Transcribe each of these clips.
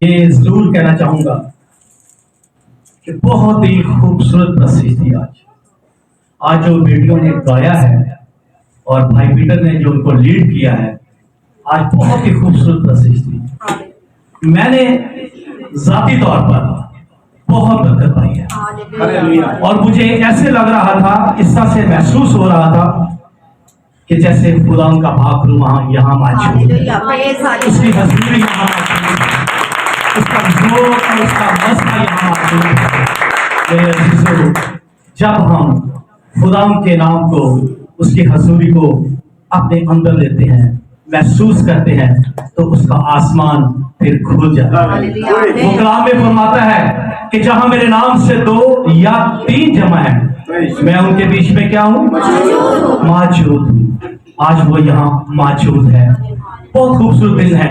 یہ ضرور کہنا چاہوں گا کہ بہت ہی خوبصورت تصویر تھی آج جو بیٹیوں نے گایا ہے اور بھائی پیٹر نے جو ان کو لیڈ کیا ہے، آج بہت ہی خوبصورت تصویر تھی۔ میں نے ذاتی طور پر بہت برکت پائی ہے اور مجھے ایسے لگ رہا تھا، اس طرح سے محسوس ہو رہا تھا کہ جیسے خدا کا پاک روح یہاں موجود ہے، اس کی حضوری یہاں موجود ہے، اس کا ذوق اور اس کا مزہ یہاں موجود ہے۔ میرے عزیزو، جب ہم خدا کے نام کو، اس کی حضوری کو اپنے اندر لیتے ہیں، محسوس کرتے ہیں، تو اس کا آسمان پھر کھل جاتا ہے۔ وہ کلام میں فرماتا ہے کہ جہاں میرے نام سے 2 یا 3 جمع ہیں، میں ان کے بیچ میں کیا ہوں؟ موجود ہوں۔ آج وہ یہاں موجود ہے۔ بہت خوبصورت دن ہے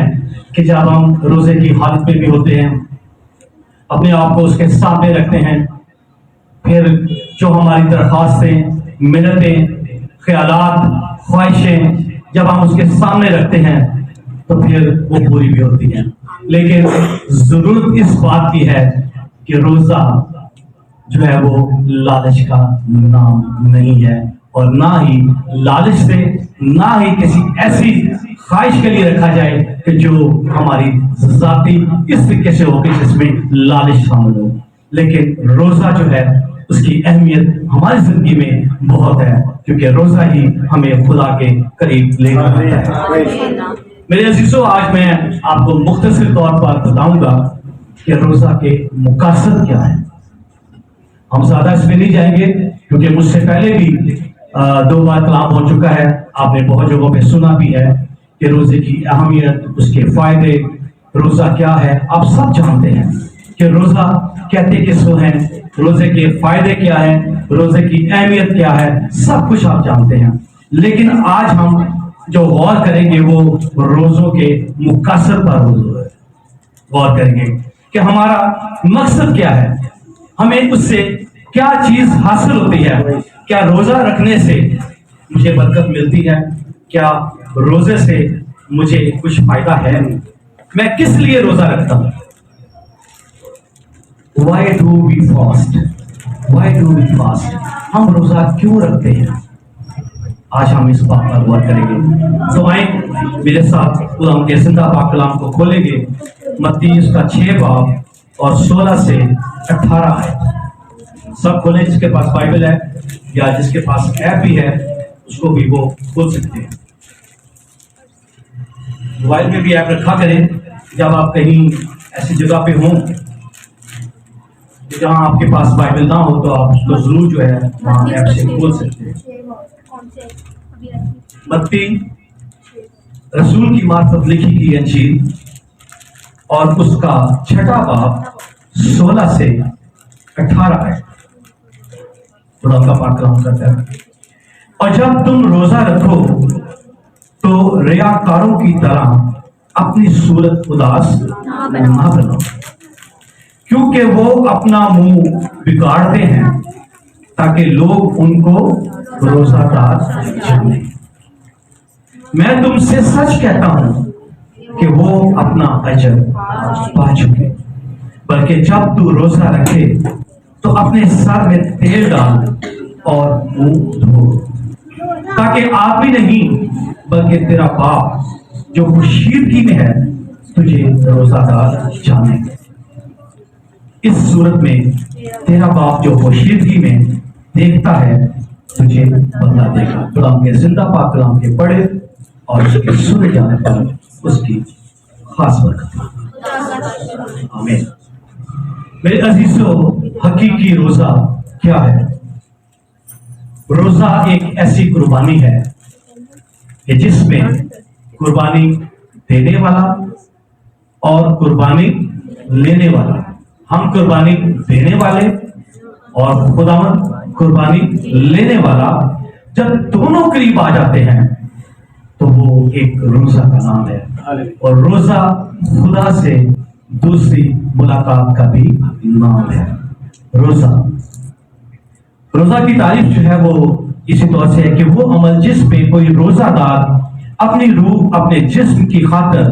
کہ جب ہم روزے کی حالت میں بھی ہوتے ہیں، اپنے آپ کو اس کے سامنے رکھتے ہیں، پھر جو ہماری درخواستیں، منتیں، خیالات، خواہشیں جب ہم اس کے سامنے رکھتے ہیں تو پھر وہ پوری بھی ہوتی ہیں۔ لیکن ضرورت اس بات کی ہے کہ روزہ جو ہے وہ لالچ کا نام نہیں ہے، اور نہ ہی لالچ سے، نہ ہی کسی ایسی خواہش کے لیے رکھا جائے کہ جو ہماری ذاتی اس طریقے سے ہو کہ جس میں لالچ شامل ہو۔ لیکن روزہ جو ہے اس کی اہمیت ہماری زندگی میں بہت ہے، کیونکہ روزہ ہی ہمیں خدا کے قریب لے جاتا ہے۔ میرے عزیزو، آج میں آپ کو مختصر طور پر بتاؤں گا کہ روزہ کے مقاصد کیا ہیں۔ ہم زیادہ اس میں نہیں جائیں گے کیونکہ مجھ سے پہلے بھی 2 بار کلام ہو چکا ہے، آپ نے بہت جگہوں پہ سنا بھی ہے کہ روزے کی اہمیت، اس کے فائدے، روزہ کیا ہے، آپ سب جانتے ہیں کہ روزہ کہتے کس کو ہیں، روزے کے فائدے کیا ہیں، روزے کی اہمیت کیا ہے، سب کچھ آپ جانتے ہیں۔ لیکن آج ہم جو غور کریں گے وہ روزوں کے مقاصد پر غور کریں گے کہ ہمارا مقصد کیا ہے، ہمیں اس سے کیا چیز حاصل ہوتی ہے۔ کیا روزہ رکھنے سے مجھے برکت ملتی ہے؟ کیا روزے سے مجھے کچھ فائدہ ہے؟ میں کس لیے روزہ رکھتا ہوں؟ Why do we fast? Why do we fast? ہم روزہ کیوں رکھتے ہیں؟ آج ہم اس بات پر غور کریں گے۔ تو آئیں میرے ساتھ کلام کے زندہ پاک کلام کو کھولیں گے، متی اس کا 6 باب اور 16 سے 18 آیت۔ سب کھولیں، جس کے پاس بائبل ہے یا جس کے پاس ایپ بھی ہے اس کو بھی وہ کھول سکتے ہیں۔ موبائل میں بھی ایپ رکھا کریں، جب آپ کہیں ایسی جگہ پہ ہوں جہاں آپ کے پاس بائبل نہ ہو تو آپ اس کو ضرور جو ہے وہاں ایپ سے کھول سکتے ہیں۔ متی رسول کی معرفت لکھی کی انجیل اور اس کا 6 باب 16 سے 18 ہے۔ خدا کا پاک کلام کرتا ہے، اور جب تم روزہ رکھو تو ریاکاروں کی طرح اپنی صورت اداس نہ بناؤ، کیونکہ وہ اپنا منہ بگاڑتے ہیں تاکہ لوگ ان کو روزہ دار جانیں۔ میں تم سے سچ کہتا ہوں کہ وہ اپنا اجر پا چکے۔ بلکہ جب تو روزہ رکھے تو اپنے سر میں تیل ڈال اور منہ دھو، تاکہ آپ ہی نہیں بلکہ تیرا باپ جو خشیدگی میں ہے تجھے روزہ دار جانے۔ اس صورت میں تیرا باپ جو خشیدگی میں دیکھتا ہے تجھے بدلہ دے گا۔ کلام کے زندہ پاک کلام کے پڑھے اور اس کے سنے جانے پر اس کی خاص برکت۔ آمین۔ میرے عزیزو، حقیقی روزہ کیا ہے؟ روزہ ایک ایسی قربانی ہے کہ جس میں قربانی دینے والا اور قربانی لینے والا، ہم قربانی دینے والے اور خداوند قربانی لینے والا جب دونوں قریب آ جاتے ہیں تو وہ ایک روزہ کا نام ہے۔ اور روزہ خدا سے دوسری ملاقات کا بھی نام ہے۔ روزہ کی تعریف جو ہے وہ اسی طور سے ہے کہ وہ عمل جس پہ کوئی روزہ دار اپنی روح، اپنے جسم کی خاطر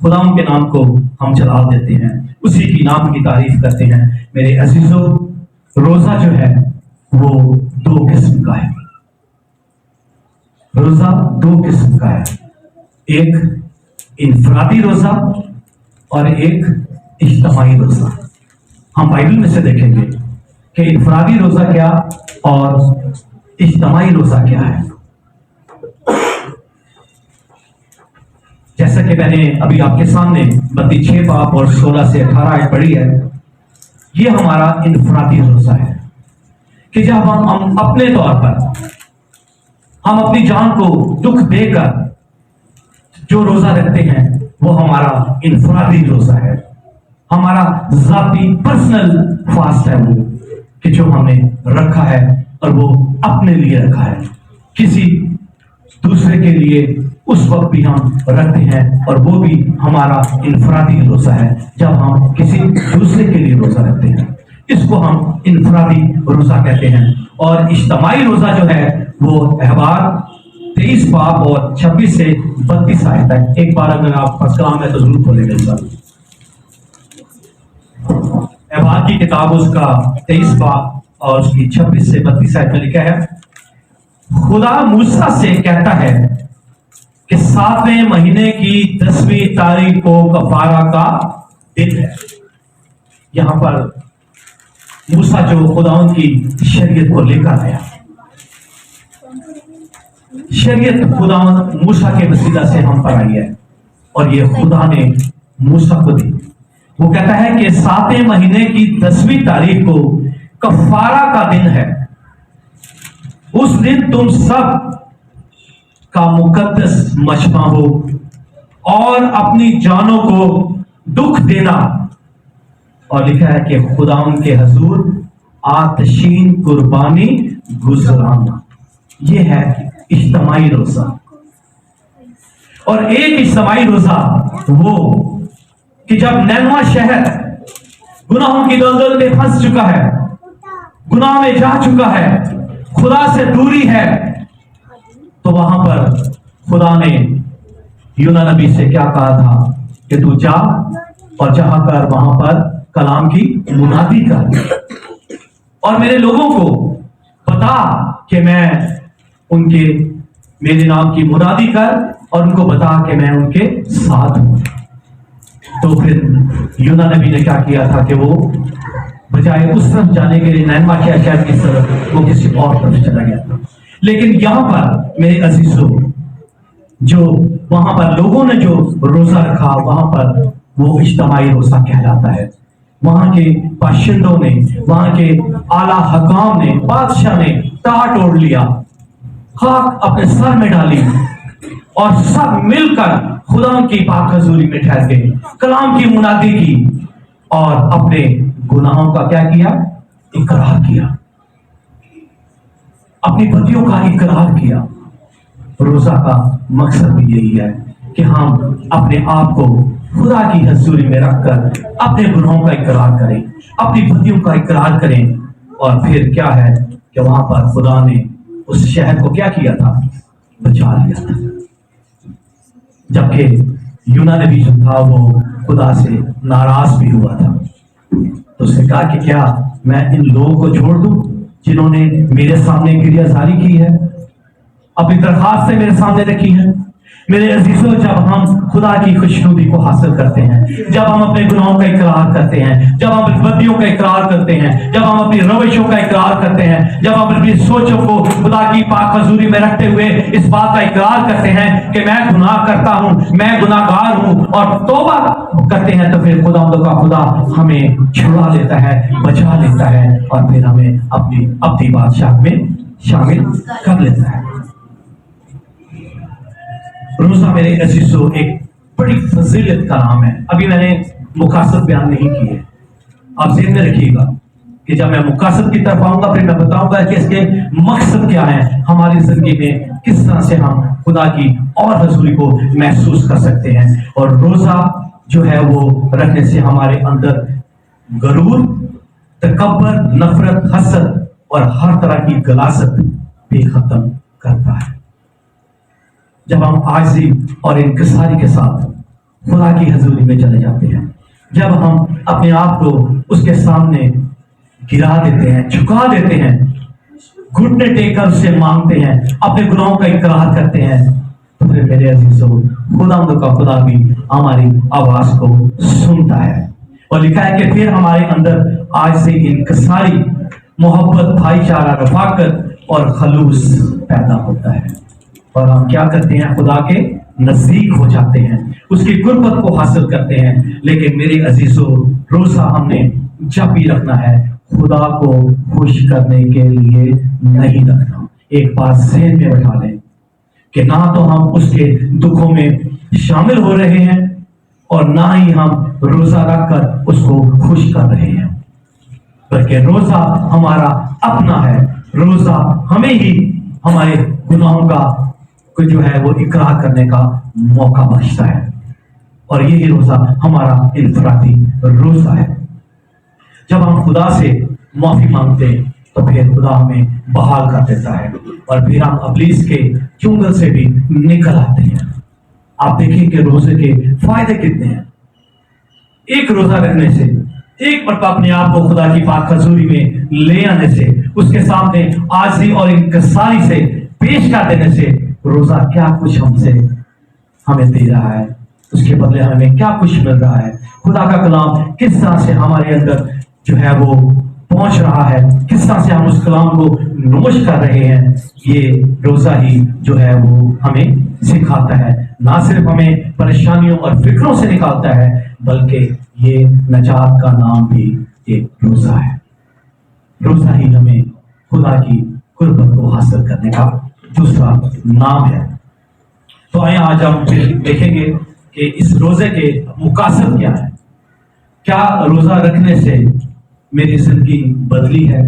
خدا کے نام کو ہم چلا دیتے ہیں، اسی کی نام کی تعریف کرتے ہیں۔ میرے عزیزوں، روزہ جو ہے وہ دو قسم کا ہے۔ روزہ دو قسم کا ہے، ایک انفرادی روزہ اور ایک اجتماعی روزہ۔ ہم بائبل میں سے دیکھیں گے کہ انفرادی روزہ کیا اور اجتماعی روزہ کیا ہے۔ جیسا کہ میں نے ابھی آپ کے سامنے متی 6 باب اور 16 سے 18 آیت پڑھی ہے، یہ ہمارا انفرادی روزہ ہے کہ جب ہم اپنے طور پر ہم اپنی جان کو دکھ دے کر جو روزہ رکھتے ہیں وہ ہمارا انفرادی روزہ ہے، ہمارا ذاتی پرسنل فاسٹ ہے، وہ کہ جو ہم نے رکھا ہے اور وہ اپنے لیے رکھا ہے۔ کسی دوسرے کے لیے اس وقت بھی ہم رکھتے ہیں اور وہ بھی ہمارا انفرادی روزہ ہے جب ہم کسی دوسرے کے لیے روزہ رکھتے ہیں، اس کو ہم انفرادی روزہ کہتے ہیں۔ اور اجتماعی روزہ جو ہے وہ احبار 23 باب اور 26 سے 32 آیت ہے۔ ایک بار اگر آپ پاس کلام ہے تو ضرور کھولیں گے۔ احبار کی کتاب اس کا 23 باب اور اس کی 26 سے 32 آیت میں لکھا ہے، خدا موسیٰ سے کہتا ہے کہ 7ویں مہینے کی 10ویں تاریخ کو کفارہ کا دن ہے۔ یہاں پر موسیٰ جو خداوند کی شریعت کو لے کر آیا، شریعت خداوند موسیٰ کے وسیلہ سے ہم پر آئی ہے اور یہ خدا نے موسیٰ کو دی۔ وہ کہتا ہے کہ 7ویں مہینے کی 10ویں تاریخ کو کفارہ کا دن ہے، اس دن تم سب کا مقدس مجمع ہو اور اپنی جانوں کو دکھ دینا۔ اور لکھا ہے کہ خداوند کے حضور آتشین قربانی گزرانا۔ یہ ہے اجتماعی روزہ۔ اور ایک اجتماعی روزہ وہ کہ جب نینوا شہر گناہوں کی دلدل میں پھنس چکا ہے، گناہ میں جا چکا ہے، خدا سے دوری ہے، تو وہاں پر خدا نے یونا نبی سے کیا کہا تھا کہ تو جا اور جہاں کر وہاں پر کلام کی منادی کر اور میرے لوگوں کو بتا کہ میں ان کے میرے نام کی منادی کر اور ان کو بتا کہ میں ان کے ساتھ ہوں۔ تو پھر یونا نبی نے کیا کیا تھا کہ وہ بجائے اس طرف جانے کے لیے نینوا کے شہر کی طرف وہ کسی اور طرف چلا گیا تھا۔ لیکن یہاں پر میرے عزیزوں، جو وہاں پر لوگوں نے جو روزہ رکھا وہاں پر وہ اجتماعی روزہ کہلاتا ہے۔ وہاں کے باشندوں نے، وہاں کے اعلیٰ حکام نے، بادشاہ نے ٹاٹ اوڑ لیا، خاک اپنے سر میں ڈالی اور سب مل کر خدا کی پاک حضوری میں ٹھہر گئے، کلام کی منادی کی اور اپنے گناہوں کا کیا کیا؟ اقرار کیا، اپنی بدیوں کا اقرار کیا۔ روزہ کا مقصد بھی یہی ہے کہ ہم اپنے آپ کو خدا کی حضوری میں رکھ کر اپنے گناہوں کا اقرار کریں، اپنی بدیوں کا اقرار کریں، اور پھر کیا ہے کہ وہاں پر خدا نے اس شہر کو کیا کیا تھا؟ بچا لیا تھا۔ جبکہ یونا نبی جو تھا وہ خدا سے ناراض بھی ہوا تھا، تو اس نے کہا کہ کیا میں ان لوگوں کو چھوڑ دوں جنہوں نے میرے سامنے گریہ زاری کی ہے، اپنی درخواستیں میرے سامنے رکھی ہیں؟ میرے عزیزوں، جب ہم خدا کی خوشنودی کو حاصل کرتے ہیں، جب ہم اپنے گناہوں کا اقرار کرتے ہیں، جب ہم اپنی بدیوں کا اقرار کرتے ہیں، جب ہم اپنی روشوں کا اقرار کرتے ہیں، جب ہم اپنی سوچوں کو خدا کی پاک حضوری میں رکھتے ہوئے اس بات کا اقرار کرتے ہیں کہ میں گناہ کرتا ہوں، میں گناہ گار ہوں، اور توبہ کرتے ہیں، تو پھر خدا ہمیں چھڑا لیتا ہے، بچا لیتا ہے، اور پھر ہمیں اپنی ابدی بادشاہ میں شامل کر لیتا ہے۔ روزہ میرے عزیزوں ایک بڑی فضیلت کا نام ہے۔ ابھی میں نے مقاصد بیان نہیں کی ہے، آپ ذہن میں رکھیے گا کہ جب میں مقاصد کی طرف آؤں گا پھر میں بتاؤں گا کہ اس کے مقصد کیا ہے، ہماری زندگی میں کس طرح سے ہم خدا کی اور حضوری کو محسوس کر سکتے ہیں۔ اور روزہ جو ہے وہ رکھنے سے ہمارے اندر غرور، تکبر، نفرت، حسد اور ہر طرح کی غلاظت بھی ختم کرتا ہے۔ جب ہم عاجزی اور انکساری کے ساتھ خدا کی حضوری میں چلے جاتے ہیں، جب ہم اپنے آپ کو اس کے سامنے گرا دیتے ہیں، جھکا دیتے ہیں، گھٹنے ٹیک کر اس سے مانگتے ہیں، اپنے گناہوں کا اقرار کرتے ہیں، تو پھر میرے عزیزو خدا بھی ہماری آواز کو سنتا ہے۔ اور لکھا ہے کہ پھر ہمارے اندر آج سے انکساری، محبت، بھائی چارہ، رفاقت اور خلوص پیدا ہوتا ہے، اور ہم کیا کرتے ہیں؟ خدا کے نزدیک ہو جاتے ہیں، اس کی قربت کو حاصل کرتے ہیں۔ لیکن میرے عزیزو، روزہ ہم نے جب بھی رکھنا ہے خدا کو خوش کرنے کے لیے نہیں رکھنا۔ ایک بات ذہن میں بٹھا لیں کہ نہ تو ہم اس کے دکھوں میں شامل ہو رہے ہیں اور نہ ہی ہم روزہ رکھ کر اس کو خوش کر رہے ہیں، بلکہ روزہ ہمارا اپنا ہے۔ روزہ ہمیں ہی ہمارے گناہوں کا جو ہے وہ اقرار کرنے کا موقع بخشتا ہے، اور یہی روزہ ہمارا انفرادی روزہ ہے۔ جب ہم خدا سے معافی مانگتے ہیں تو پھر خدا ہمیں بحال کر دیتا ہے، اور پھر ہم ابلیس کے چنگل سے بھی نکل آتے ہیں۔ آپ دیکھیں کہ روزے کے فائدے کتنے ہیں۔ ایک روزہ رکھنے سے، ایک مرتبہ اپنے آپ کو خدا کی پاک حضوری میں لے آنے سے، اس کے سامنے عاجزی اور انکساری سے پیش کر دینے سے، روزہ کیا کچھ ہمیں دے رہا ہے، اس کے بدلے ہمیں کیا کچھ مل رہا ہے۔ خدا کا کلام کس طرح سے ہمارے اندر جو ہے وہ پہنچ رہا ہے، کس طرح سے ہم اس کلام کو نوش کر رہے ہیں، یہ روزہ ہی جو ہے وہ ہمیں سکھاتا ہے۔ نہ صرف ہمیں پریشانیوں اور فکروں سے نکالتا ہے، بلکہ یہ نجات کا نام بھی ایک روزہ ہے۔ روزہ ہی ہمیں خدا کی قربت کو حاصل کرنے کا دوسرا نام ہے۔ تو آئیں آج ہم دیکھیں گے کہ اس روزے کے مقاصد کیا ہے۔ کیا روزہ رکھنے سے میری زندگی بدلی ہے؟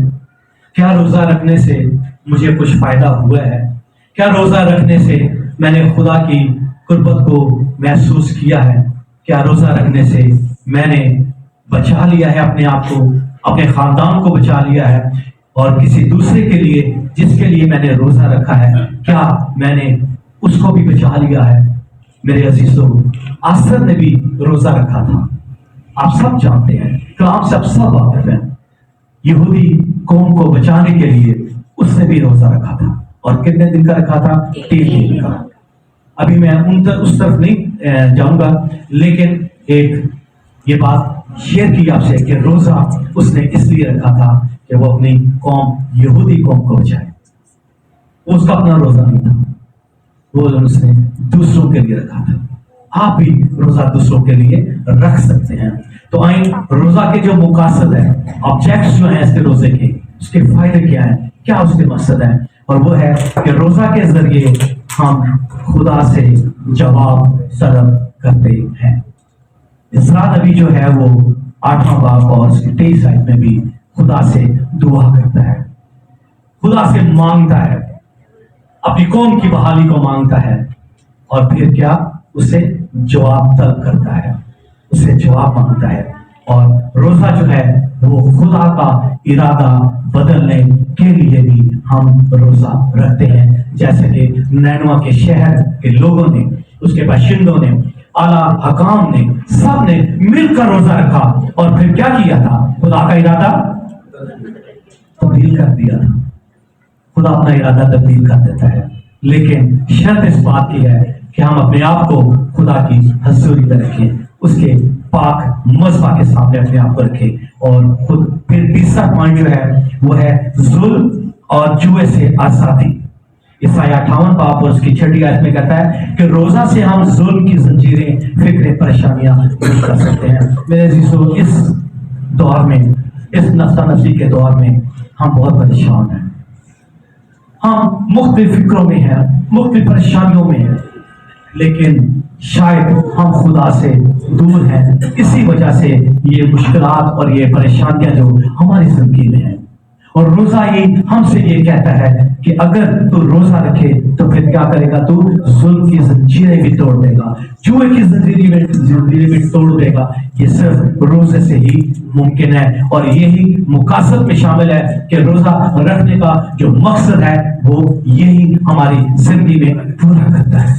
کیا روزہ رکھنے سے مجھے کچھ فائدہ ہوا ہے؟ کیا روزہ رکھنے سے میں نے خدا کی قربت کو محسوس کیا ہے؟ کیا روزہ رکھنے سے میں نے بچا لیا ہے اپنے آپ کو، اپنے خاندان کو بچا لیا ہے، اور کسی دوسرے کے لیے جس کے لیے میں نے روزہ رکھا ہے، کیا میں نے اس کو بھی بچا لیا ہے؟ میرے عزیزو، آسر نے بھی روزہ رکھا تھا، آپ سب جانتے ہیں، کلام سے آپ سب واقف ہیں۔ یہودی قوم کو بچانے کے لیے اس نے بھی روزہ رکھا تھا، اور کتنے دن کا رکھا تھا؟ 3 دن کا۔ ابھی میں اس طرف نہیں جاؤں گا، لیکن ایک یہ بات شیئر کی آپ سے کہ روزہ اس نے اس لیے رکھا تھا کہ وہ اپنی قوم، یہودی قوم کو بچائے۔ وہ اس کا اپنا روزہ نہیں تھا، وہ اس نے دوسروں کے لیے رکھا تھا۔ آپ بھی روزہ دوسروں کے لیے رکھ سکتے ہیں۔ تو آئیں، روزہ کے جو مقاصد ہیں، آبجیکٹس جو ہیں اس کے روزے کے، اس کے فائدے کیا ہیں، کیا اس کے مقصد ہیں، اور وہ ہے کہ روزہ کے ذریعے ہم خدا سے جواب طلب کرتے ہیں۔ اسراء نبی جو ہے وہ 8واں باب اور اس کی 23 آیت میں بھی خدا سے دعا کرتا ہے، خدا سے مانگتا ہے، اپنی قوم کی بحالی کو مانگتا ہے، اور پھر کیا؟ اسے جواب طلب کرتا ہے، اسے جواب مانگتا ہے۔ اور روزہ جو ہے وہ خدا کا ارادہ بدلنے کے لیے بھی ہم روزہ رکھتے ہیں، جیسے کہ نینوا کے شہر کے لوگوں نے، اس کے باشندوں نے، اعلیٰ حکام نے، سب نے مل کر روزہ رکھا، اور پھر کیا کیا تھا؟ خدا کا ارادہ تبدیل کر دیا تھا۔ خدا اپنا ارادہ تبدیل کر دیتا ہے، لیکن شرط اس بات کی ہے کہ ہم اپنے آپ کو خدا کی حضوری میں رکھیں، اس کے پاک مذبح کے سامنے اپنے آپ کو رکھیں، اور خود پھر تیسرا پوائنٹ جو ہے وہ ہے ظلم اور جوئے سے آزادی۔ عیسائی 58 باب اور اس کی 6 آیت میں کہتا ہے کہ روزہ سے ہم ظلم کی زنجیریں، فکریں، پریشانیاں دور کر سکتے ہیں۔ میرے عزیزو، اس دور میں، اس نفسا نفسی کے دور میں ہم بہت پریشان ہیں، ہم مختلف فکروں میں ہیں، مختلف پریشانیوں میں ہیں، لیکن شاید ہم خدا سے دور ہیں۔ اسی وجہ سے یہ مشکلات اور یہ پریشانیاں جو ہماری زندگی میں ہیں، اور روزہ ہی ہم سے یہ کہتا ہے کہ اگر تو روزہ رکھے تو پھر کیا کرے گا؟ تو ظلم کی زنجیریں بھی توڑ دے گا، جوئے کی زنجیریں بھی توڑ دے گا۔ یہ صرف روزے سے ہی ممکن ہے، اور یہی مقاصد میں شامل ہے کہ روزہ رکھنے کا جو مقصد ہے وہ یہی ہماری زندگی میں پورا کرتا ہے۔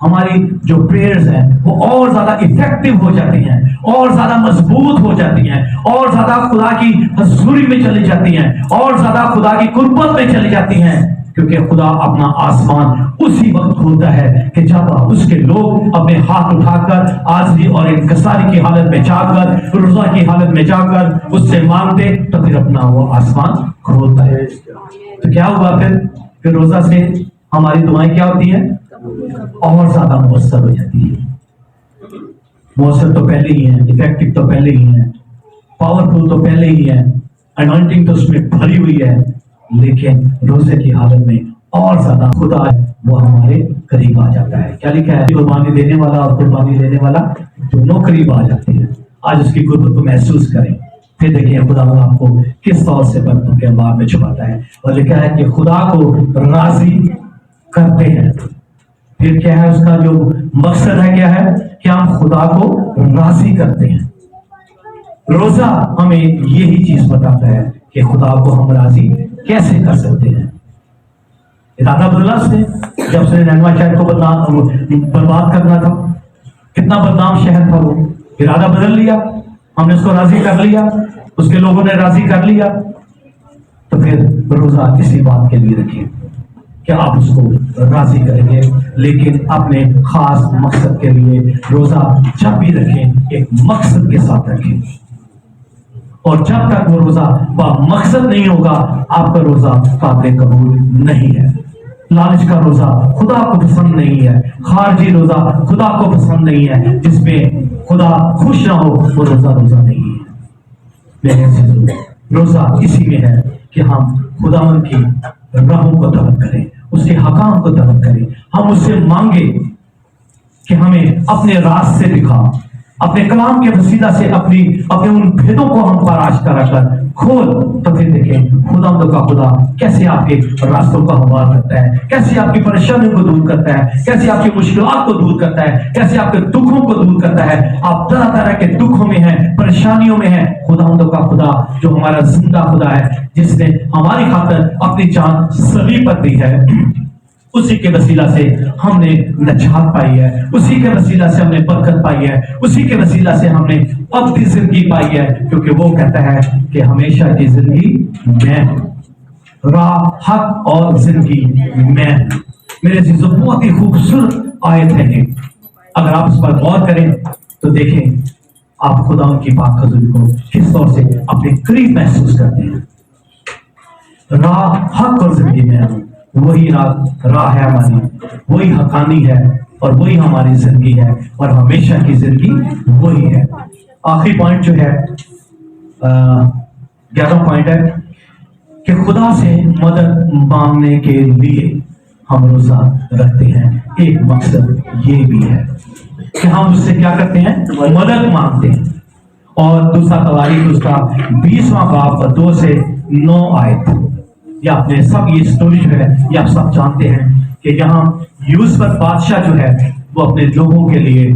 ہماری جو پریئرز ہیں وہ اور زیادہ افیکٹو ہو جاتی ہیں، اور زیادہ مضبوط ہو جاتی ہیں، اور زیادہ خدا کی حضوری میں چلی جاتی ہیں، اور زیادہ خدا کی قربت میں چلی جاتی ہیں، کیونکہ خدا اپنا آسمان اسی وقت کھولتا ہے کہ جب اس کے لوگ اپنے ہاتھ اٹھا کر عاجزی اور انکساری کی حالت میں جا کر، رضا کی حالت میں جا کر اس سے مانگتے تو پھر اپنا وہ آسمان کھولتا ہے۔ تو کیا ہوا پھر روزہ سے ہماری دعائیں کیا ہوتی ہیں؟ اور زیادہ مؤثر ہو جاتی ہے۔ مؤثر تو پہلے ہی ہے، افیکٹو تو پہلے ہی ہے، پاورفل تو پہلے ہی ہے، انوائنٹنگ تو اس میں بھری ہوئی ہے، لیکن روزے کی حالت میں اور زیادہ خدا ہے وہ ہمارے قریب آ جاتا ہے۔ کیا لکھا ہے؟ قربانی دینے والا اور قربانی لینے والا دونوں قریب آ جاتے ہیں۔ آج اس کی قربت کو محسوس کریں، پھر دیکھیں خدا آپ کو کس طور سے برتنوں کے انبار میں چھپاتا ہے۔ اور لکھا ہے کہ خدا کو راضی کرتے ہیں۔ پھر کیا ہے اس کا جو مقصد ہے؟ کیا ہے کہ ہم خدا کو راضی کرتے ہیں۔ روزہ ہمیں یہی چیز بتاتا ہے کہ خدا کو ہم راضی کیسے کر سکتے ہیں۔ ارادہ بدلا اس نے، جب اس نے نینوا شہر کو برباد کرنا تھا، کتنا بدنام شہر تھا وہ، ارادہ بدل لیا، ہم نے اس کو راضی کر لیا، اس کے لوگوں نے راضی کر لیا، تو پھر روزہ اسی بات کے لیے رکھیں کہ آپ اس کو راضی کریں گے، لیکن اپنے خاص مقصد کے لیے روزہ جب بھی رکھیں ایک مقصد کے ساتھ رکھیں، اور جب تک وہ روزہ با مقصد نہیں ہوگا آپ کا روزہ قابل قبول نہیں ہے۔ لالچ کا روزہ خدا کو پسند نہیں ہے، خارجی روزہ خدا کو پسند نہیں ہے، جس میں خدا خوش نہ ہو وہ روزہ نہیں ہے۔ میرے عزیزو، روزہ اسی میں ہے کہ ہم خداوند کی راہوں کو طلب کریں، اس کے حکام کو طلب کریں، ہم اس سے مانگیں کہ ہمیں اپنے راز سے دکھا، اپنے کلام کے وسیلہ سے اپنے ان بھیدوں کو ہم تلاش کرا کر کھول، تو پھر دیکھیں خدا کیسے آپ کے راستوں کا ہموار کرتا ہے، کیسے آپ کی پریشانیوں کو دور کرتا ہے، کیسے آپ کی مشکلات کو دور کرتا ہے، کیسے آپ کے دکھوں کو دور کرتا ہے۔ آپ طرح طرح کے دکھوں میں ہیں، پریشانیوں میں ہیں، خدا جو ہمارا زندہ خدا ہے، جس نے ہماری خاطر اپنی جان صلیب پر دی ہے، اسی کے وسیلہ سے ہم نے نجات پائی ہے، اسی کے وسیلہ سے ہم نے برکت پائی ہے، اسی کے وسیلہ سے ہم نے ابدی زندگی پائی ہے، کیونکہ وہ کہتا ہے کہ ہمیشہ کی زندگی میں ہوں، راہ حق اور زندگی میں ہوں۔ میرے عزیزو، بہت ہی خوبصورت آیت ہے یہ، اگر آپ اس پر غور کریں تو دیکھیں آپ خدا ان کی پاک حضوری کو کس طور سے اپنے قریب محسوس کرتے ہیں۔ راہ حق اور زندگی میں ہوں، وہی راہ ہے ہماری، وہی حقانی ہے، اور وہی ہماری زندگی ہے، اور ہمیشہ کی زندگی وہی ہے۔ آخری پوائنٹ جو ہے 11واں پوائنٹ ہے کہ خدا سے مدد مانگنے کے لیے ہم روزہ رکھتے ہیں۔ ایک مقصد یہ بھی ہے کہ ہم اس سے کیا کرتے ہیں؟ مدد مانگتے ہیں۔ اور دوسرا تواریخ اس کا 20واں باب 2 سے 9 آیت، یا اپنے سب یہ سٹوری جو ہے یہ آپ سب جانتے ہیں کہ یہاں یوسف بادشاہ جو ہے وہ اپنے لوگوں کے لیے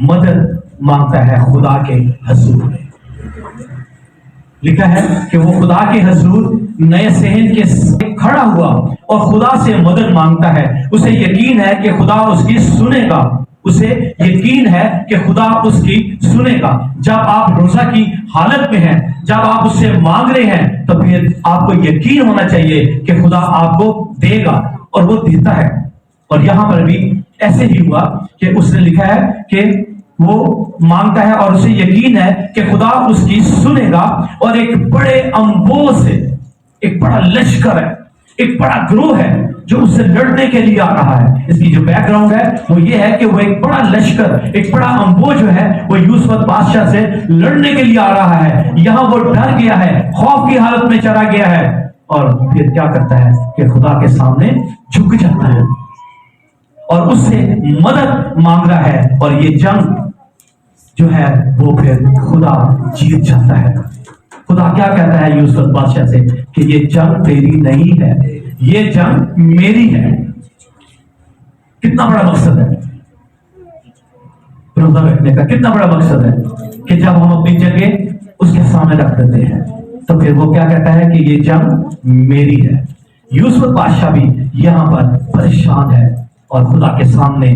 مدد مانگتا ہے خدا کے حضور میں۔ لکھا ہے کہ وہ خدا کے حضور نئے صحن کے کھڑا ہوا اور خدا سے مدد مانگتا ہے۔ اسے یقین ہے کہ خدا اس کی سنے گا، اسے یقین ہے کہ خدا اس کی سنے گا۔ جب آپ روزہ کی حالت میں ہیں، جب آپ اس سے مانگ رہے ہیں، تو پھر آپ کو یقین ہونا چاہیے کہ خدا آپ کو دے گا، اور وہ دیتا ہے۔ اور یہاں پر بھی ایسے ہی ہوا کہ اس نے لکھا ہے کہ وہ مانگتا ہے اور اسے یقین ہے کہ خدا اس کی سنے گا، اور ایک بڑے انبوہ سے، ایک بڑا لشکر ہے، ایک بڑا گروہ ہے جو اس سے لڑنے کے لیے آ رہا ہے۔ اس کی جو بیک گراؤنڈ ہے وہ یہ ہے کہ وہ ایک بڑا لشکر، ایک بڑا انبوہ جو ہے وہ یوسف بادشاہ سے لڑنے کے لیے آ رہا ہے۔ یہاں وہ ڈر گیا ہے، خوف کی حالت میں چلا گیا ہے، اور پھر کیا کرتا ہے کہ خدا کے سامنے جھک جاتا ہے اور اس سے مدد مانگ رہا ہے، اور یہ جنگ جو ہے وہ پھر خدا جیت جاتا ہے۔ خدا کیا کہتا ہے یوسف بادشاہ سے کہ یہ جنگ تیری نہیں ہے، یہ جنگ میری ہے۔ کتنا بڑا مقصد ہے روزہ رکھنے کا، کتنا بڑا مقصد ہے کہ جب ہم اپنی جنگیں اس کے سامنے رکھ دیتے ہیں تو پھر وہ کیا کہتا ہے کہ یہ جنگ میری ہے۔ یوسف بادشاہ بھی یہاں پر پریشان ہے اور خدا کے سامنے